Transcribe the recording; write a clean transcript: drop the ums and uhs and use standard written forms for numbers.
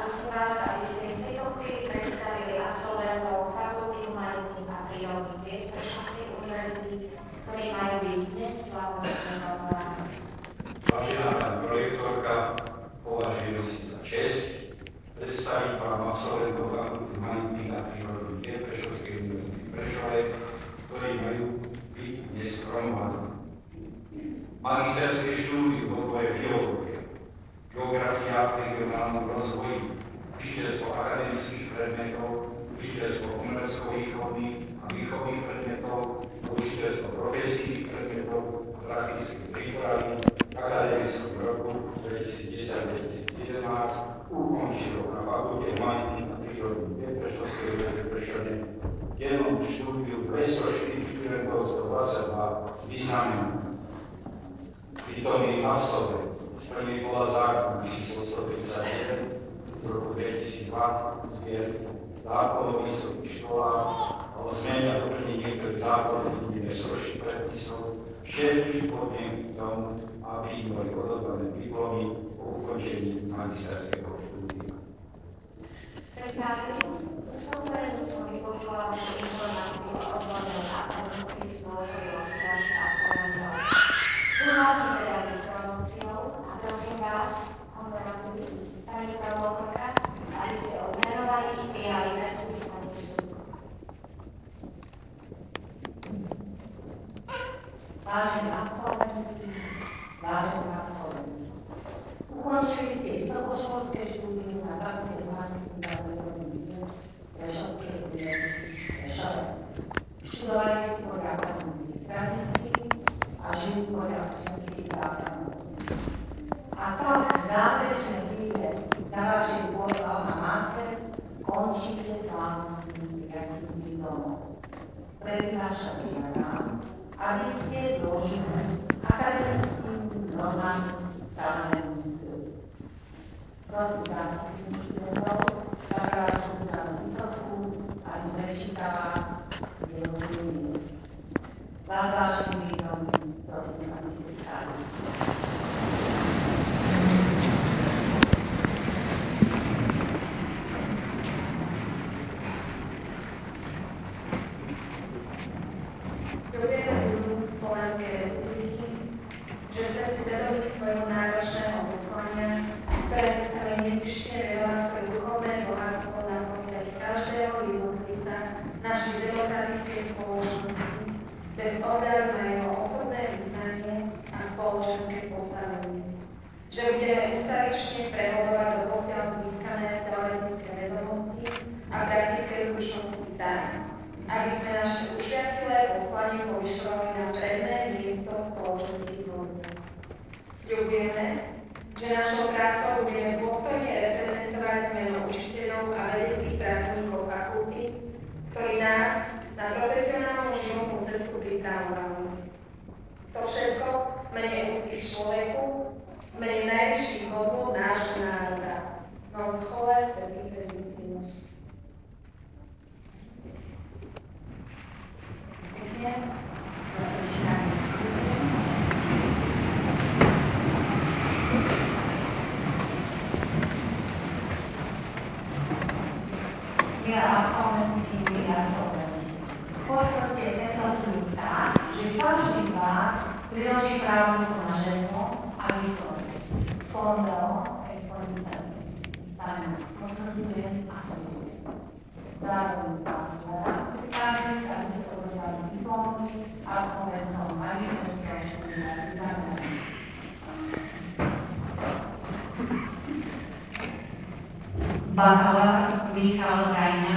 prosím vás, aby ste v tejto chvíli predstavili absolventov Fakulty humanitných a prírodných vied Prešovskej univerzity, ktorí majú byť dnes slavnostne hovorení. Vážená pani projektorka, považujem si za česť predstaviť vám absolventov Fakulty humanitných a prírodných vied Prešovskej univerzity v Prešove, ktorí majú byť dnes promovaní. Magisterské štúdium v odboje biológie, geografia v regionálnom rozvoji, učiteľstvo akademických predmetov, učiteľstvo umelecko-výchovných a výchovných predmetov, učiteľstvo profesijných predmetov a praktické prípravy v akademickom roku 2010-2011 ukončilo na Fakulte humanitných a prírodných vied Prešovskej univerzity v Prešove dennom štúdiu 204 študentov 122 s významným. Prítomný absolvent splný podľa zákona číslo 131 z roku 2002 zbier zákon o vysokých školách a o zmene a doplnení niektorých zákonov z univerzitných predpisov všetkých podmienky k tomu, aby im boli odovzdané diplomy po ukončení magisterského štúdia. Sekretárius, so spoluverením som vypočula vaše informácie o odbornej a akademickej spôsobilosti vašich absolventov. Súhlasím teda s ich promóciou a prosím vás, honorári, pani promotorka, aby ste od menovaných prijali predpísaný sľub. Vážení absolventi, ukončili ste vysokoškolské štúdium na Fakulte humanitných a prírodných vied Prešovskej univerzity v Prešove. Študovali ste podľa akademických tradícií a žili podľa občianskych zákonov. A tak v záverečnej chvíle na vašej pôde alma mater končíte slávnostným prijatím diplomov. Prednášate nám, aby ste zložili akademickým normám stanoveným sľub. Prosím zástupných študentov, aby vás študovali vysokú a prečítala jednotlivý. Vás vážim vítom, prosím, aby ste stáli. Slovenskej republiky, že ste si vedomi svojho náročného poslania, ktoré chceme nezištne venovať svoje duchovné bohatstvo na prospech každého jednotlivca našej demokratickej spoločnosti, bez ohľadu na jeho osobné vyznanie a spoločenské postavenie. Že budeme ustavične prehodovať do posiaľ získané teoretické vedomosti a praktické zručnosti tak, aby sme naše užiateľé poslanie povyšovali na predné miesto spoločenských hodnôt. Sľubujeme, že našou prácou budeme dôstojne reprezentovať meno učiteľov a vedeckých pracovníkov fakulty, ktorí nás na profesionálnu životnú cestu pripravovali. To všetko v mene úcty k človeku, v mene najvyšších hodnôt nášho národa. Non schole svätých Prezistimus. Milé absolventky, milí absolventi, potvrdte tento sľub tak, že každý z vás priloží pravú ruku na žezlo a vysloví spolného exponenciálne. Pane, potvrdzujem a sľubujem. Zároveň vás hľadám sekretárius, aby ste odovzdali diplomy absolventom magisterského štúdia vyznamenaní. Bakalár Michal Gajna.